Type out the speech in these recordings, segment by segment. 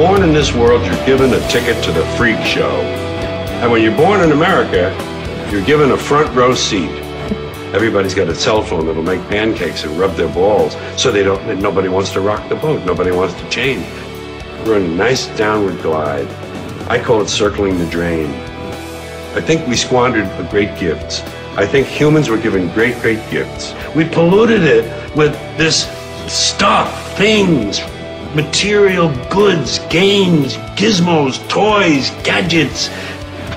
born in this world, you're given a ticket to the freak show. And when you're born in America, you're given a front row seat. Everybody's got a cell phone that'll make pancakes and rub their balls, so nobody wants to rock the boat, nobody wants to change. We're in a nice downward glide. I call it circling the drain. I think we squandered great gifts. I think humans were given great gifts. We polluted it with this stuff, things, material goods, games, gizmos, toys, gadgets,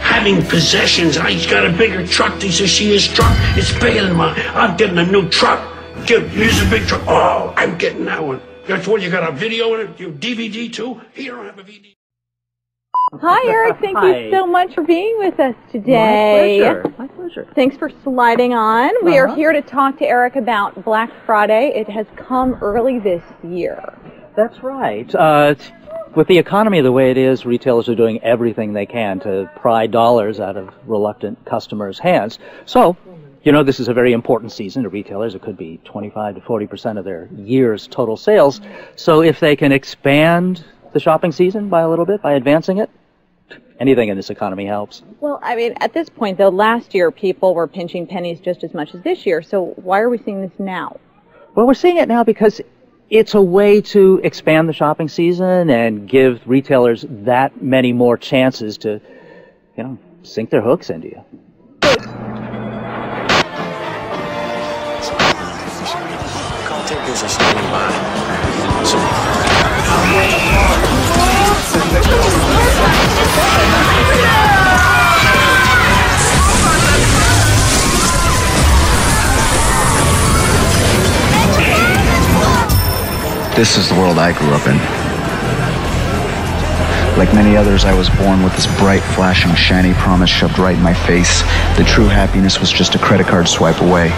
having possessions. He's got a bigger truck. He says, see his truck? It's bigger than mine. I'm getting a new truck. Here's a big truck. Oh, I'm getting that one. That's what, you got a video in it? Your DVD too? He don't have a DVD. Hi, Eric. Thank you so much for being with us today. My pleasure. My pleasure. Thanks for sliding on. We are here to talk to Eric about Black Friday. It has come early this year. That's right. With the economy the way it is, retailers are doing everything they can to pry dollars out of reluctant customers' hands. So, you know, this is a very important season to retailers. It could be 25 to 40% of their year's total sales. So if they can expand the shopping season by a little bit, by advancing it, anything in this economy helps. Well, I mean, at this point, though, last year people were pinching pennies just as much as this year. So why are we seeing this now? Well, we're seeing it now because it's a way to expand the shopping season and give retailers that many more chances to, you know, sink their hooks into you. This is the world I grew up in. Like many others, I was born with this bright, flashing, shiny promise shoved right in my face. The true happiness was just a credit card swipe away.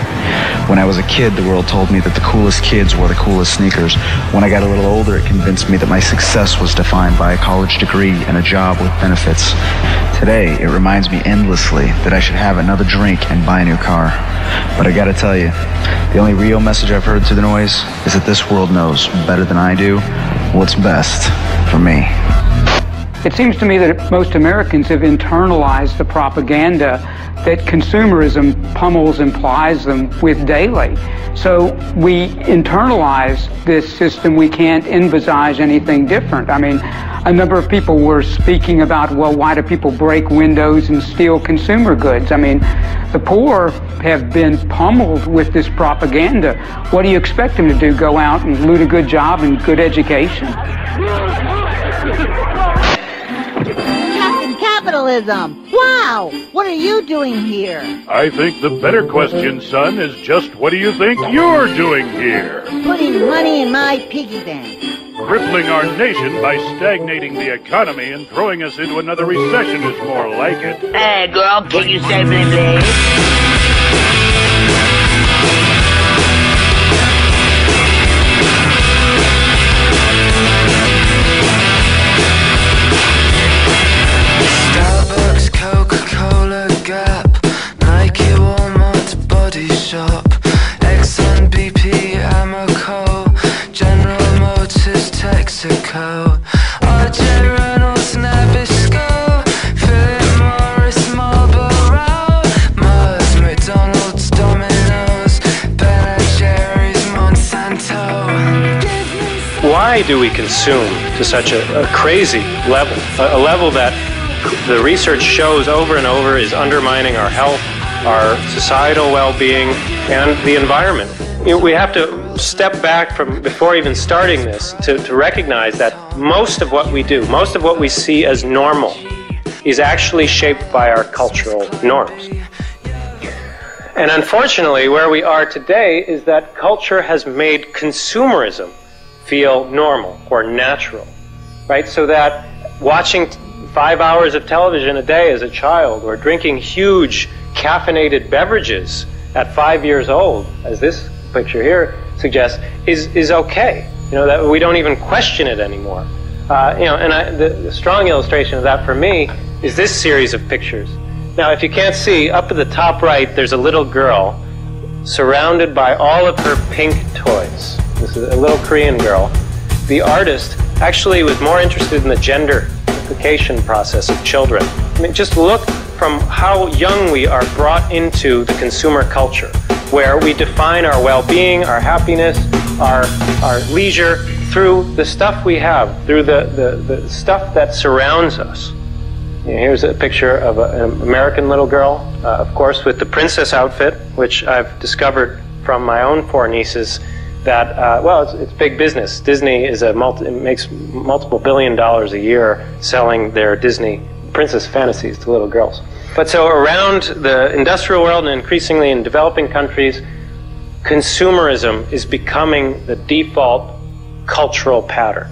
When I was a kid, the world told me that the coolest kids wore the coolest sneakers. When I got a little older, it convinced me that my success was defined by a college degree and a job with benefits. Today, it reminds me endlessly that I should have another drink and buy a new car. But I gotta tell you, the only real message I've heard through the noise is that this world knows better than I do what's best for me. It seems to me that most Americans have internalized the propaganda that consumerism pummels and plies them with daily. So we internalize this system. We can't envisage anything different. I mean, a number of people were speaking about, well, why do people break windows and steal consumer goods? I mean, the poor have been pummeled with this propaganda. What do you expect them to do? Go out and loot a good job and good education? Capitalism. Wow! What are you doing here? I think the better question, son, is just what do you think you're doing here? Putting money in my piggy bank. Crippling our nation by stagnating the economy and throwing us into another recession is more like it. Hey, girl, can you say blah, blah? Coca-Cola, Gap, Nike, Walmart, Body Shop, Exxon, BP, Amoco, General Motors, Texaco, RJ Reynolds, Nabisco, Philip Morris, Marlboro, Mars, McDonald's, Domino's, Ben & Jerry's, Monsanto. Why do we consume to such a crazy level, a level that the research shows over and over is undermining our health, our societal well-being, and the environment? You know, we have to step back from before even starting this to recognize that most of what we do, most of what we see as normal, is actually shaped by our cultural norms. And unfortunately, where we are today is that culture has made consumerism feel normal or natural, right? So that watching 5 hours of television a day as a child, or drinking huge caffeinated beverages at 5 years old, as this picture here suggests, is okay. You know, that we don't even question it anymore. You know, and the strong illustration of that for me is this series of pictures. Now, if you can't see, up at the top right, there's a little girl surrounded by all of her pink toys. This is a little Korean girl. The artist actually was more interested in the genderfication process of children. I mean, just look from how young we are brought into the consumer culture, where we define our well-being, our happiness, our leisure through the stuff we have, through the stuff that surrounds us. Here's a picture of an American little girl, of course, with the princess outfit, which I've discovered from my own 4 nieces that, well, it's big business. Disney is makes multiple $1 billion a year selling their Disney princess fantasies to little girls. But so around the industrial world and increasingly in developing countries, consumerism is becoming the default cultural pattern.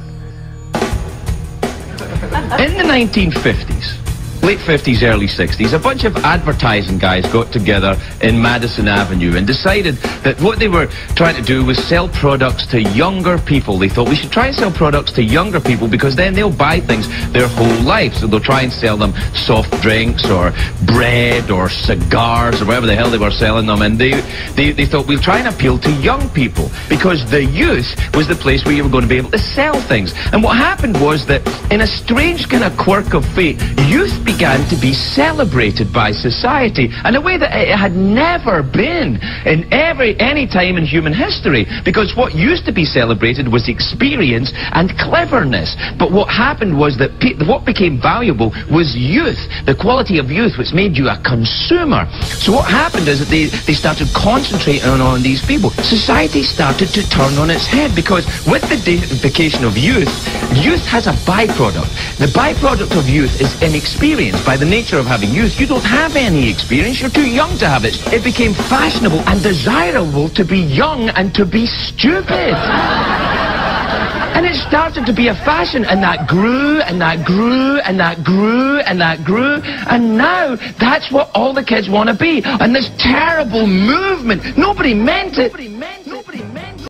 In the 1950s, late 50s, early 60s, a bunch of advertising guys got together in Madison Avenue and decided that what they were trying to do was sell products to younger people. They thought we should try and sell products to younger people because then they'll buy things their whole life. So they'll try and sell them soft drinks or bread or cigars or whatever the hell they were selling them. And they thought we'll try and appeal to young people because the youth was the place where you were going to be able to sell things. And what happened was that in a strange kind of quirk of fate, youth began to be celebrated by society in a way that it had never been in any time in human history, because what used to be celebrated was experience and cleverness. But what happened was that what became valuable was youth, the quality of youth, which made you a consumer. So what happened is that they started concentrating on these people. Society started to turn on its head, because with the deification of youth, youth has a byproduct. The byproduct of youth is inexperience. By the nature of having youth, you don't have any experience. You're too young to have it. It became fashionable and desirable to be young and to be stupid. And it started to be a fashion, and that grew, and that grew, and that grew, and that grew, and now that's what all the kids want to be. And this terrible movement, nobody meant it.